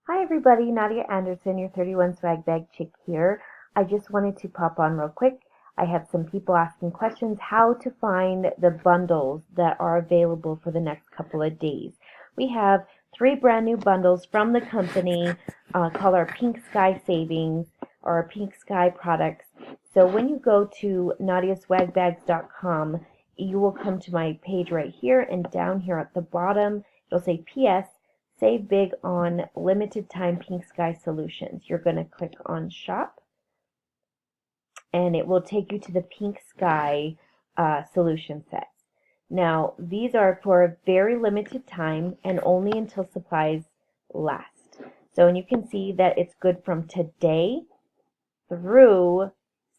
Hi everybody, Nadia Anderson, your 31 swag bag chick here. I just wanted to pop on real quick. I have some people asking questions how to find the bundles that are available for the next couple of days. We have 3 brand new bundles from the company called our Pink Sky Savings or our Pink Sky products. So when you go to nadiaswagbags.com, you will come to my page right here, and down here at the bottom it'll say PS Save big on limited time Pink Sky solutions. You're going to click on shop and it will take you to the Pink Sky solution sets. Now, these are for a very limited time and only until supplies last. So, and you can see that it's good from today through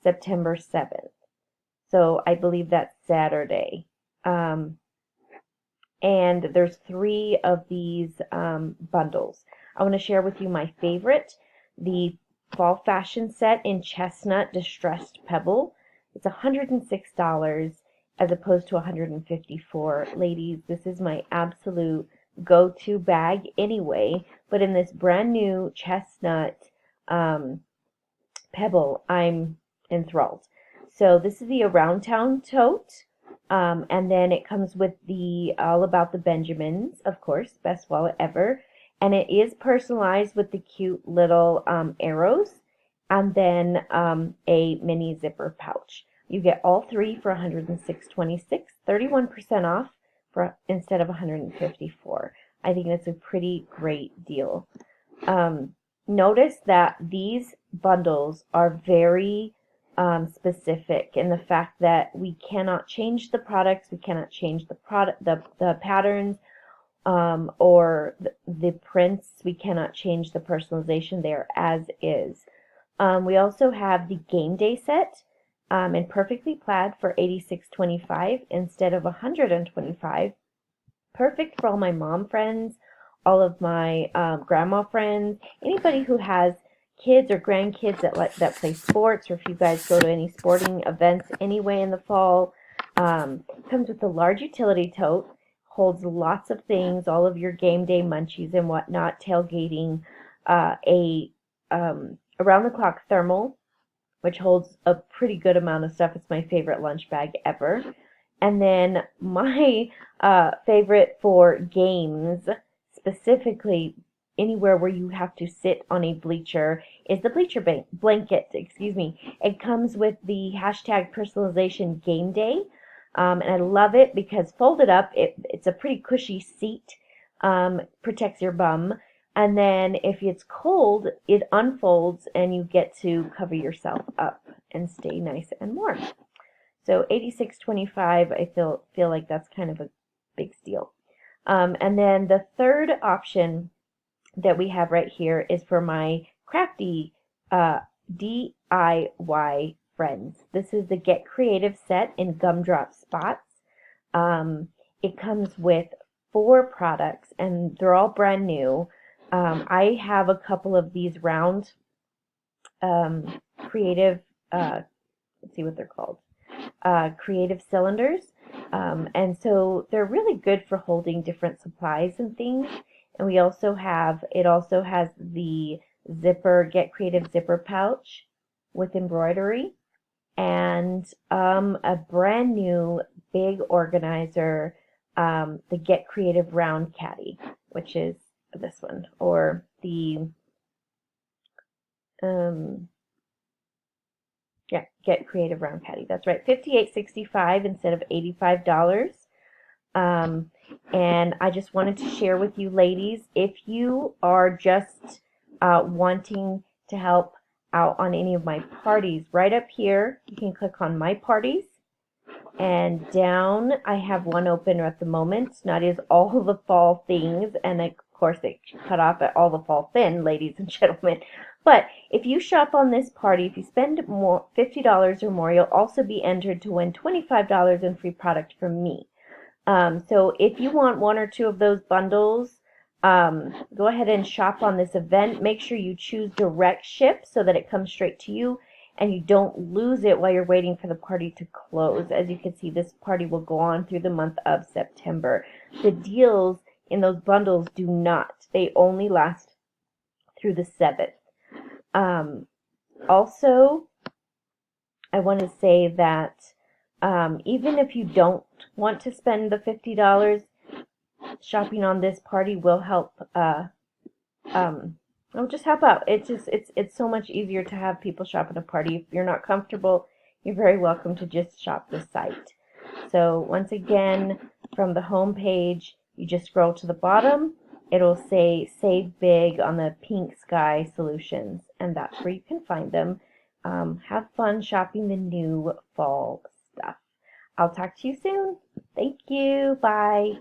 September 7th. So, I believe that's Saturday. And there's 3 of these bundles. I want to share with you my favorite, the Fall Fashion Set in Chestnut Distressed Pebble. It's $106 as opposed to $154. Ladies, this is my absolute go-to bag anyway, but in this brand new chestnut pebble, I'm enthralled. So this is the Around Town tote. And then it comes with the All About the Benjamins, of course, best wallet ever. And it is personalized with the cute little arrows and then a mini zipper pouch. You get all 3 for $106.26, 31% off instead of $154. I think that's a pretty great deal. Notice that these bundles are very specific in the fact that we cannot change the products, we cannot change the patterns, or the prints. We cannot change the personalization. They are as is. We also have the game day set in perfectly plaid for $86.25 instead of $125. Perfect for all my mom friends, all of my grandma friends, anybody who has kids or grandkids that play sports, or if you guys go to any sporting events anyway in the fall. Comes with a large utility tote, holds lots of things, all of your game day munchies and whatnot, tailgating, a around the clock thermal, which holds a pretty good amount of stuff. It's my favorite lunch bag ever. And then my favorite for games, specifically anywhere where you have to sit on a bleacher, is the bleacher blanket. It comes with the hashtag personalization game day, and I love it because folded up, it's a pretty cushy seat, protects your bum, and then if it's cold, it unfolds and you get to cover yourself up and stay nice and warm. So $86.25, I feel like that's kind of a big steal. And then the third option that we have right here is for my crafty DIY friends. This is the Get Creative set in Gumdrop Spots. It comes with 4 products and they're all brand new. I have a couple of these round creative, let's see what they're called, creative cylinders. And so they're really good for holding different supplies and things. And it also has the Get Creative zipper pouch with embroidery, and a brand new big organizer, the Get Creative round caddy, which is this one, or the Get Creative round caddy. That's right, $58.65 instead of $85. And I just wanted to share with you ladies, if you are just wanting to help out on any of my parties, right up here you can click on my parties, and down I have one open at the moment. Nadia's all the fall things, and of course they cut off at all the fall thin, ladies and gentlemen. But if you shop on this party, if you spend more $50 or more, you'll also be entered to win $25 in free product from me. So if you want 1 or 2 of those bundles, go ahead and shop on this event. Make sure you choose direct ship so that it comes straight to you and you don't lose it while you're waiting for the party to close. As you can see, this party will go on through the month of September. The deals in those bundles do not. They only last through the 7th. Also, I want to say that even if you don't want to spend the $50, shopping on this party will help. It'll just help out. It's so much easier to have people shop at a party. If you're not comfortable, you're very welcome to just shop the site. So once again, from the home page, you just scroll to the bottom. It'll say Save Big on the Pink Sky Solutions, and that's where you can find them. Have fun shopping the new fall stuff. I'll talk to you soon. Thank you. Bye.